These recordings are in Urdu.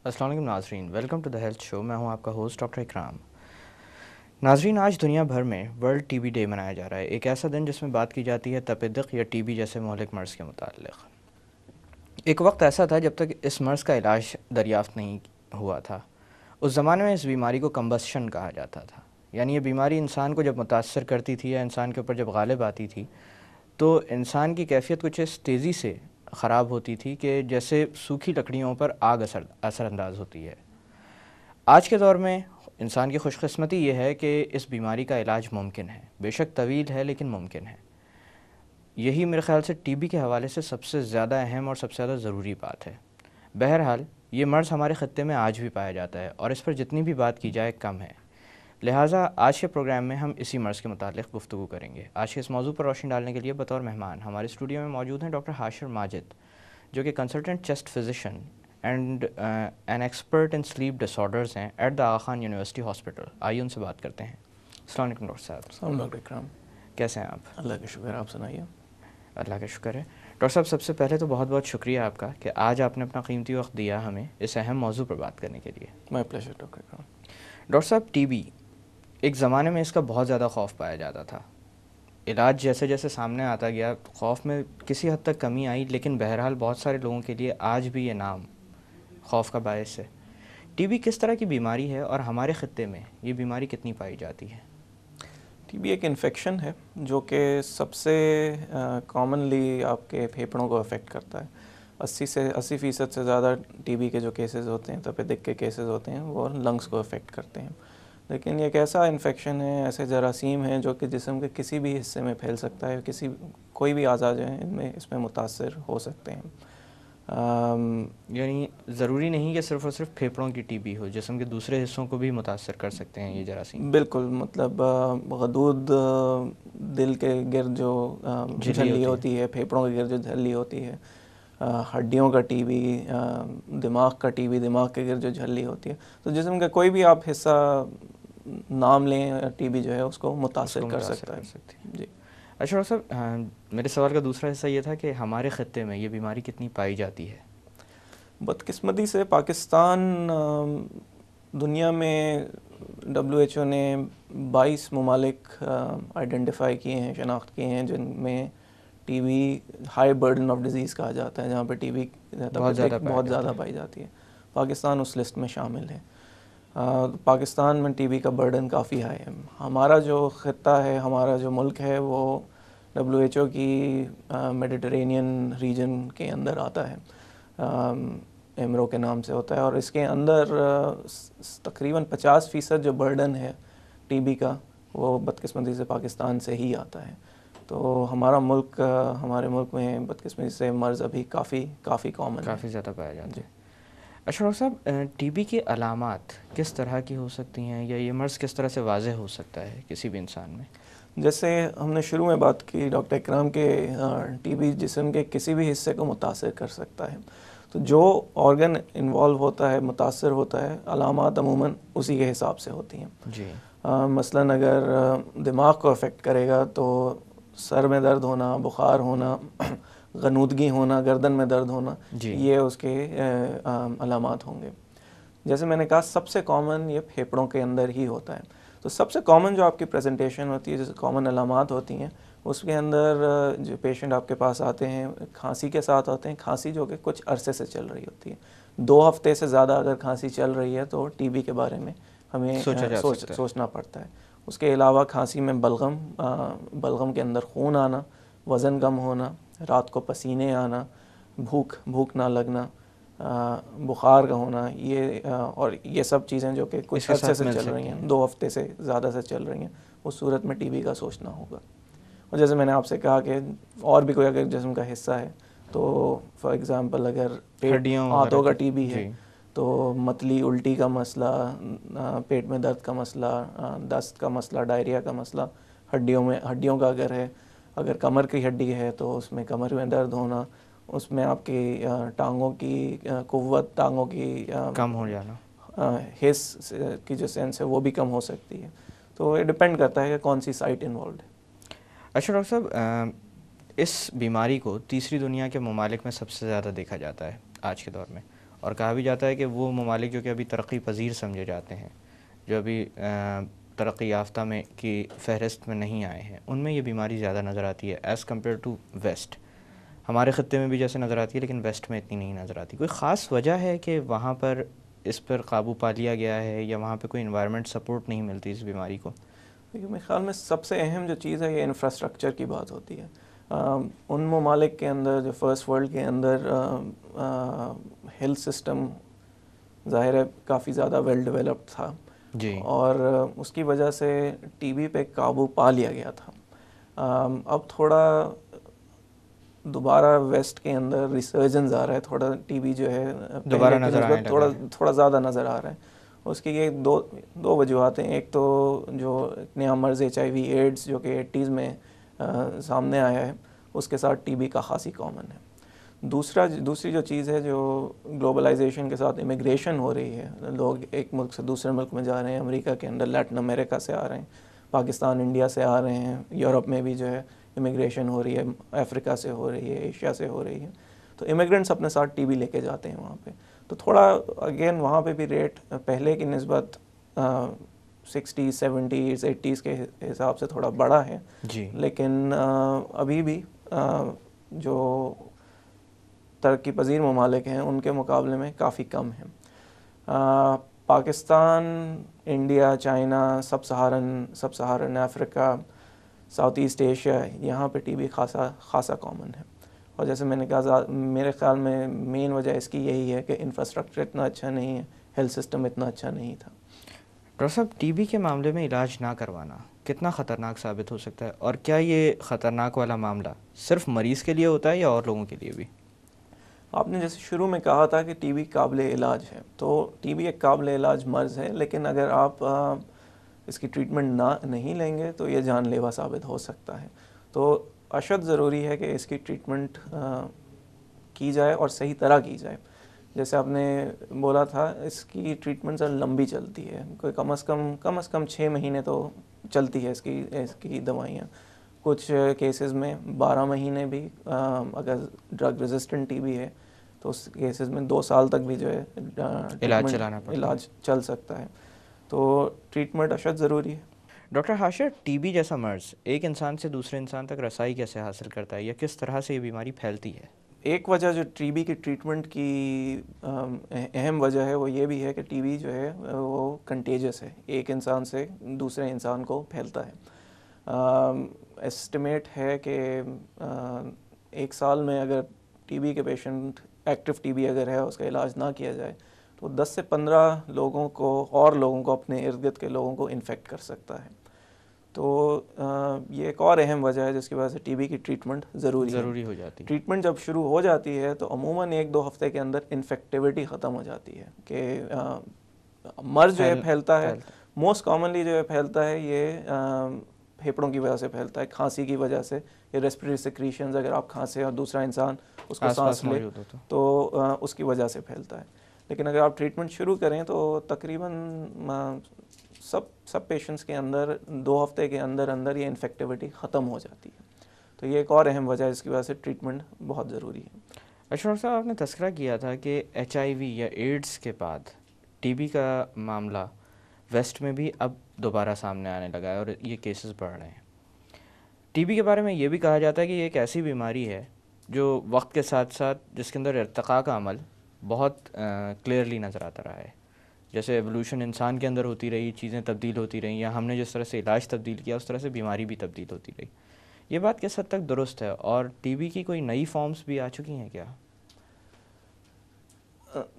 السلام علیکم ناظرین، ویلکم ٹو دا ہیلتھ شو. میں ہوں آپ کا ہوسٹ ڈاکٹر اکرام. ناظرین، آج دنیا بھر میں ورلڈ ٹی بی ڈے منایا جا رہا ہے، ایک ایسا دن جس میں بات کی جاتی ہے تپیدق یا ٹی بی جیسے مہلک مرض کے متعلق. ایک وقت ایسا تھا جب تک اس مرض کا علاج دریافت نہیں ہوا تھا. اس زمانے میں اس بیماری کو کمبسشن کہا جاتا تھا، یعنی یہ بیماری انسان کو جب متاثر کرتی تھی یا انسان کے اوپر جب غالب آتی تھی تو انسان کی کیفیت کچھ اس تیزی سے خراب ہوتی تھی کہ جیسے سوکھی لکڑیوں پر آگ اثر انداز ہوتی ہے. آج کے دور میں انسان کی خوش قسمتی یہ ہے کہ اس بیماری کا علاج ممکن ہے، بے شک طویل ہے لیکن ممکن ہے. یہی میرے خیال سے ٹی بی کے حوالے سے سب سے زیادہ اہم اور سب سے زیادہ ضروری بات ہے. بہرحال یہ مرض ہمارے خطے میں آج بھی پایا جاتا ہے اور اس پر جتنی بھی بات کی جائے کم ہے. لہٰذا آج کے پروگرام میں ہم اسی مرض کے متعلق گفتگو کریں گے. آج کے اس موضوع پر روشنی ڈالنے کے لیے بطور مہمان ہمارے اسٹوڈیو میں موجود ہیں ڈاکٹر حاشر ماجد، جو کہ consultant chest physician and an expert in sleep disorders ہیں at the Aga Khan University Hospital. آئیے ان سے بات کرتے ہیں. السلام علیکم ڈاکٹر صاحب. السلام ڈاکٹر اکرام. کیسے ہیں آپ؟ اللہ کا شکر، آپ سنائیے. اللہ کا شکر ہے. ڈاکٹر صاحب، سب سے پہلے تو بہت بہت شکریہ آپ کا کہ آج آپ نے اپنا قیمتی وقت دیا ہمیں اس اہم موضوع پر بات کرنے کے لیے. مائی پلیزر ڈاکٹر اکرام. ڈاکٹر صاحب، ٹی بی ایک زمانے میں اس کا بہت زیادہ خوف پایا جاتا تھا. علاج جیسے جیسے سامنے آتا گیا خوف میں کسی حد تک کمی آئی، لیکن بہرحال بہت سارے لوگوں کے لیے آج بھی یہ نام خوف کا باعث ہے. ٹی بی کس طرح کی بیماری ہے اور ہمارے خطے میں یہ بیماری کتنی پائی جاتی ہے؟ ٹی بی ایک انفیکشن ہے جو کہ سب سے کامنلی آپ کے پھیپھڑوں کو افیکٹ کرتا ہے. 80% سے زیادہ ٹی بی کے جو کیسز ہوتے ہیں، تپیدق کے کیسز ہوتے ہیں، وہ لنگس کو افیکٹ کرتے ہیں. لیکن یہ ایک ایسا انفیکشن ہے، ایسے جراثیم ہیں جو کہ جسم کے کسی بھی حصے میں پھیل سکتا ہے. کوئی بھی اعضاء جو ہیں اس میں متاثر ہو سکتے ہیں. یعنی ضروری نہیں کہ صرف اور صرف پھیپھڑوں کی ٹی بی ہو، جسم کے دوسرے حصوں کو بھی متاثر کر سکتے ہیں یہ جراثیم. بالکل، مطلب غدود دل کے گرد جو جھلی ہوتی ہے، پھیپھڑوں کے گرد جو جھلی ہوتی ہے، ہڈیوں کا ٹی بی، دماغ کا ٹی بی، دماغ کے گرد جو جھلی ہوتی ہے، تو جسم کا کوئی بھی آپ حصہ نام لیں، ٹی بی جو ہے اس کو متاثر کر سکتا ہے. جی. اچھا ڈاکٹر صاحب، میرے سوال کا دوسرا حصہ یہ تھا کہ ہمارے خطے میں یہ بیماری کتنی پائی جاتی ہے؟ بدقسمتی سے پاکستان دنیا میں WHO نے 22 ممالک آئیڈینٹیفائی کیے ہیں، شناخت کیے ہیں، جن میں T B high burden of disease کہا جاتا ہے، جہاں پہ ٹی بی بہت زیادہ پائی جاتی ہے. پاکستان اس لسٹ میں شامل ہے. پاکستان میں ٹی بی کا برڈن کافی ہائی ہے. ہمارا جو خطہ ہے، ہمارا جو ملک ہے، وہ WHO کی میڈیٹرینین ریجن کے اندر آتا ہے، ایمرو کے نام سے ہوتا ہے، اور اس کے اندر تقریباً 50% جو برڈن ہے ٹی بی کا، وہ بدقسمتی سے پاکستان سے ہی آتا ہے. تو ہمارے ملک میں بدقسمتی سے مرض ابھی کافی کامن ہے، کافی زیادہ پایا جاتا ہے. اچھا ڈاکٹر صاحب، ٹی بی کی علامات کس طرح کی ہو سکتی ہیں، یا یہ مرض کس طرح سے واضح ہو سکتا ہے کسی بھی انسان میں؟ جیسے ہم نے شروع میں بات کی ڈاکٹر اکرام کے، ٹی بی جسم کے کسی بھی حصے کو متاثر کر سکتا ہے. تو جو آرگن انوالو ہوتا ہے، متاثر ہوتا ہے، علامات عموماً اسی کے حساب سے ہوتی ہیں. جی. مثلاً اگر دماغ کو افیکٹ کرے گا تو سر میں درد ہونا، بخار ہونا، غنودگی ہونا، گردن میں درد ہونا، یہ اس کے علامات ہوں گے. جیسے میں نے کہا، سب سے کامن یہ پھیپھڑوں کے اندر ہی ہوتا ہے. تو سب سے کامن جو آپ کی پریزنٹیشن ہوتی ہے، جیسے کامن علامات ہوتی ہیں، اس کے اندر جو پیشنٹ آپ کے پاس آتے ہیں کھانسی کے ساتھ آتے ہیں، کھانسی جو کہ کچھ عرصے سے چل رہی ہوتی ہے. 2 ہفتے سے زیادہ اگر کھانسی چل رہی ہے تو ٹی بی کے بارے میں ہمیں سوچنا پڑتا ہے. اس کے علاوہ کھانسی میں بلغم کے اندر خون آنا، وزن کم ہونا، رات کو پسینے آنا، بھوک نہ لگنا، بخار کا ہونا، یہ سب چیزیں جو کہ کچھ عرصے سے چل رہی ہیں، 2 ہفتے سے زیادہ سے چل رہی ہیں، اس صورت میں ٹی بی کا سوچنا ہوگا. اور جیسے میں نے آپ سے کہا کہ اور بھی کوئی اگر جسم کا حصہ ہے، تو فار ایگزامپل اگر ہاتھوں کا ٹی بی ہے تو متلی الٹی کا مسئلہ، پیٹ میں درد کا مسئلہ، دست کا مسئلہ، ڈائریا کا مسئلہ، ہڈیوں کا اگر ہے، اگر کمر کی ہڈی ہے تو اس میں کمر میں درد ہونا، اس میں آپ کی ٹانگوں کی قوت، ٹانگوں کی کم ہو جانا، حس کی جو سینس ہے وہ بھی کم ہو سکتی ہے. تو یہ ڈپینڈ کرتا ہے کہ کون سی سائٹ انوالوڈ ہے. اچھا ڈاکٹر صاحب، اس بیماری کو تیسری دنیا کے ممالک میں سب سے زیادہ دیکھا جاتا ہے آج کے دور میں، اور کہا بھی جاتا ہے کہ وہ ممالک جو کہ ابھی ترقی پذیر سمجھے جاتے ہیں، جو ابھی ترقی یافتہ میں کی فہرست میں نہیں آئے ہیں، ان میں یہ بیماری زیادہ نظر آتی ہے ایز کمپیئر ٹو ویسٹ. ہمارے خطے میں بھی جیسے نظر آتی ہے لیکن ویسٹ میں اتنی نہیں نظر آتی. کوئی خاص وجہ ہے کہ وہاں پر اس پر قابو پا لیا گیا ہے، یا وہاں پہ کوئی انوائرمنٹ سپورٹ نہیں ملتی اس بیماری کو؟ دیکھیے میرے خیال میں سب سے اہم جو چیز ہے یہ انفراسٹرکچر کی بات ہوتی ہے. ان ممالک کے اندر جو فرسٹ ورلڈ کے اندر ہیلتھ سسٹم ظاہر ہے کافی زیادہ ویل ڈیولپڈ تھا، جی، اور اس کی وجہ سے ٹی بی پہ قابو پا لیا گیا تھا. اب تھوڑا دوبارہ ویسٹ کے اندر ریسرجنس آ رہا ہے، تھوڑا ٹی بی جو ہے دوبارہ پہلے کی نظر آنے نسبت لگا ہے. تھوڑا زیادہ نظر آ رہا ہے. اس کی یہ دو وجوہات ہیں. ایک تو جو نیا مرض HIV ایڈز جو کہ 80s میں سامنے آیا ہے، اس کے ساتھ ٹی بی کا خاصی کامن ہے. دوسری جو چیز ہے، جو گلوبلائزیشن کے ساتھ امیگریشن ہو رہی ہے، لوگ ایک ملک سے دوسرے ملک میں جا رہے ہیں، امریکہ کے اندر، لیٹن امریکہ سے آ رہے ہیں، پاکستان انڈیا سے آ رہے ہیں، یورپ میں بھی جو ہے امیگریشن ہو رہی ہے، افریقہ سے ہو رہی ہے، ایشیا سے ہو رہی ہے. تو امیگرینٹس اپنے ساتھ ٹی بی لے کے جاتے ہیں وہاں پہ. تو تھوڑا اگین وہاں پہ بھی ریٹ پہلے کی نسبت 60s 70s 80s کے حساب سے تھوڑا بڑا ہے. جی، لیکن ابھی بھی جو ترقی پذیر ممالک ہیں ان کے مقابلے میں کافی کم ہیں. پاکستان، انڈیا، چائنا، سب سہارن افریقہ، ساؤتھ ایسٹ ایشیا، یہاں پہ ٹی بی خاصا کامن ہے. اور جیسے میں نے کہا، میرے خیال میں مین وجہ اس کی یہی ہے کہ انفراسٹرکچر اتنا اچھا نہیں ہے، ہیلتھ سسٹم اتنا اچھا نہیں تھا. ڈاکٹر صاحب، ٹی بی کے معاملے میں علاج نہ کروانا کتنا خطرناک ثابت ہو سکتا ہے، اور کیا یہ خطرناک والا معاملہ صرف مریض کے لیے ہوتا ہے یا اور لوگوں کے لیے بھی؟ آپ نے جیسے شروع میں کہا تھا کہ ٹی بی قابل علاج ہے، تو ٹی بی ایک قابل علاج مرض ہے، لیکن اگر آپ اس کی ٹریٹمنٹ نہیں لیں گے تو یہ جان لیوا ثابت ہو سکتا ہے. تو اشد ضروری ہے کہ اس کی ٹریٹمنٹ کی جائے اور صحیح طرح کی جائے. جیسے آپ نے بولا تھا، اس کی ٹریٹمنٹ لمبی چلتی ہے، کوئی کم از کم 6 مہینے تو چلتی ہے اس کی دوائیاں. کچھ کیسز میں 12 مہینے بھی، اگر ڈرگ ریزسٹنٹ ٹی بی ہے تو اس کیسز میں 2 سال تک بھی جو ہے علاج چلانا پڑتا ہے، علاج چل سکتا ہے. تو ٹریٹمنٹ اشد ضروری ہے. ڈاکٹر حاشر، ٹی بی جیسا مرض ایک انسان سے دوسرے انسان تک رسائی کیسے حاصل کرتا ہے، یا کس طرح سے یہ بیماری پھیلتی ہے؟ ایک وجہ جو ٹی بی کی ٹریٹمنٹ کی اہم وجہ ہے وہ یہ بھی ہے کہ ٹی بی جو ہے وہ کنٹیجس ہے، ایک انسان سے دوسرے انسان کو پھیلتا ہے. ایسٹیمیٹ ہے کہ 1 سال میں اگر ٹی بی کے پیشنٹ ایکٹیو ٹی بی اگر ہے، اس کا علاج نہ کیا جائے تو 10 سے 15 لوگوں کو اپنے ارد گرد کے لوگوں کو انفیکٹ کر سکتا ہے. تو یہ ایک اور اہم وجہ ہے جس کی وجہ سے ٹی بی کی ٹریٹمنٹ ضروری ہو جاتی ہے. ٹریٹمنٹ جب شروع ہو جاتی ہے تو عموماً 1-2 ہفتے کے اندر انفیکٹیوٹی ختم ہو جاتی ہے، کہ مرض جو ہے پھیلتا ہے. موسٹ کامنلی جو ہے پھیلتا ہے یہ پھیپھڑوں کی وجہ سے پھیلتا ہے، کھانسی کی وجہ سے، یہ ریسپریٹری سیکریشنز، اگر آپ کھانسیں اور دوسرا انسان اس کو سانس لے تو اس کی وجہ سے پھیلتا ہے. لیکن اگر آپ ٹریٹمنٹ شروع کریں تو تقریباً سب پیشنٹس کے اندر 2 ہفتے کے اندر یہ انفیکٹیوٹی ختم ہو جاتی ہے. تو یہ ایک اور اہم وجہ ہے جس کی وجہ سے ٹریٹمنٹ بہت ضروری ہے. ڈاکٹر صاحب، آپ نے تذکرہ کیا تھا کہ HIV یا ایڈز کے بعد ٹی بی کا معاملہ ویسٹ میں بھی اب دوبارہ سامنے آنے لگا ہے اور یہ کیسز بڑھ رہے ہیں. ٹی بی کے بارے میں یہ بھی کہا جاتا ہے کہ یہ ایک ایسی بیماری ہے جو وقت کے ساتھ ساتھ جس کے اندر ارتقاء کا عمل بہت کلیئرلی نظر آتا رہا ہے. جیسے ایولیوشن انسان کے اندر ہوتی رہی، چیزیں تبدیل ہوتی رہیں، یا ہم نے جس طرح سے علاج تبدیل کیا اس طرح سے بیماری بھی تبدیل ہوتی رہی. یہ بات کس حد تک درست ہے، اور ٹی بی کی کوئی نئی فارمز بھی آ چکی ہیں کیا؟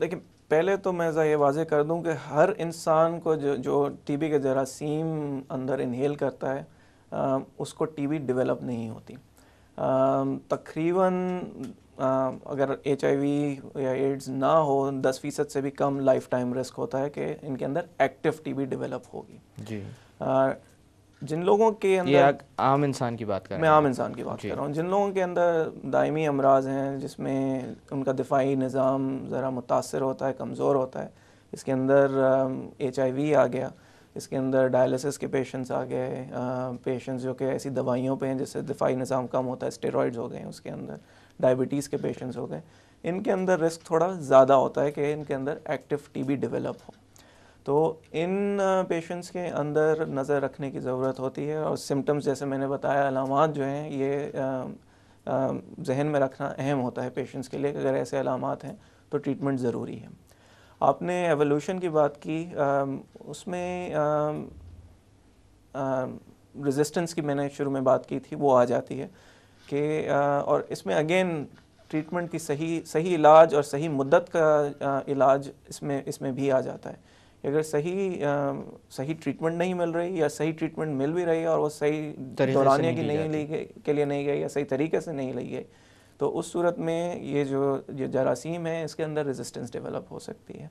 دیکھیں، پہلے تو میں یہ واضح کر دوں کہ ہر انسان کو جو ٹی بی کے جراثیم اندر انہیل کرتا ہے اس کو ٹی بی ڈیولپ نہیں ہوتی. تقریباً اگر HIV یا ایڈز نہ ہو 10% سے بھی کم لائف ٹائم رسک ہوتا ہے کہ ان کے اندر ایکٹیو ٹی بی ڈیولپ ہوگی. جی. جن لوگوں کے اندر، یہ عام انسان کی بات کر رہا ہوں، میں عام انسان کی بات کر رہا ہوں، جن لوگوں کے اندر دائمی امراض ہیں جس میں ان کا دفاعی نظام ذرا متاثر ہوتا ہے، کمزور ہوتا ہے، اس کے اندر HIV آ گیا، اس کے اندر ڈائلسس کے پیشنٹس آ گئے، پیشنٹس جو کہ ایسی دوائیوں پہ ہیں جس سے دفاعی نظام کم ہوتا ہے، اسٹیرائڈز ہو گئے ہیں، اس کے اندر ڈائبٹیز کے پیشنٹس ہو گئے، ان کے اندر رسک تھوڑا زیادہ ہوتا ہے کہ ان کے اندر ایکٹیو TB ڈیولپ ہو. تو ان پیشنٹس کے اندر نظر رکھنے کی ضرورت ہوتی ہے، اور سمٹمز جیسے میں نے بتایا، علامات جو ہیں یہ ذہن میں رکھنا اہم ہوتا ہے پیشنٹس کے لیے کہ اگر ایسے علامات ہیں تو ٹریٹمنٹ ضروری ہے. آپ نے ایولیوشن کی بات کی، اس میں ریزسٹنس کی میں نے شروع میں بات کی تھی، وہ آ جاتی ہے کہ اور اس میں اگین ٹریٹمنٹ کی صحیح علاج اور صحیح مدت کا علاج اس میں بھی آ جاتا ہے. اگر صحیح ٹریٹمنٹ نہیں مل رہی، یا صحیح ٹریٹمنٹ مل بھی رہی ہے اور وہ صحیح دورانیہ کی کے لیے نہیں گئی، یا صحیح طریقے سے نہیں لی گئی، تو اس صورت میں یہ جو جراثیم ہے اس کے اندر ریزسٹنس ڈیولپ ہو سکتی ہے.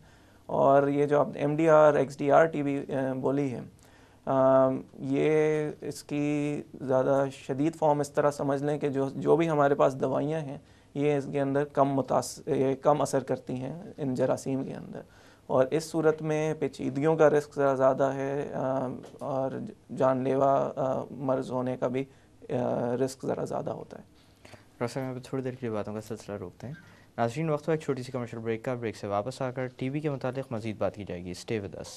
اور یہ جو آپ MDR XDR TB بولی ہے، یہ اس کی زیادہ شدید فارم اس طرح سمجھ لیں کہ جو بھی ہمارے پاس دوائیاں ہیں یہ اس کے اندر کم اثر کرتی ہیں ان جراثیم کے اندر، اور اس صورت میں پیچیدگیوں کا رسک ذرا زیادہ ہے، اور جان لیوا مرض ہونے کا بھی رسک ذرا زیادہ ہوتا ہے. ڈاکٹر صاحب تھوڑی دیر کے لیے باتوں کا سلسلہ روکتے ہیں. ناظرین وقت ہوا ایک چھوٹی سی کمرشل بریک کا. بریک سے واپس آ کر TB کے متعلق مزید بات کی جائے گی. Stay with us.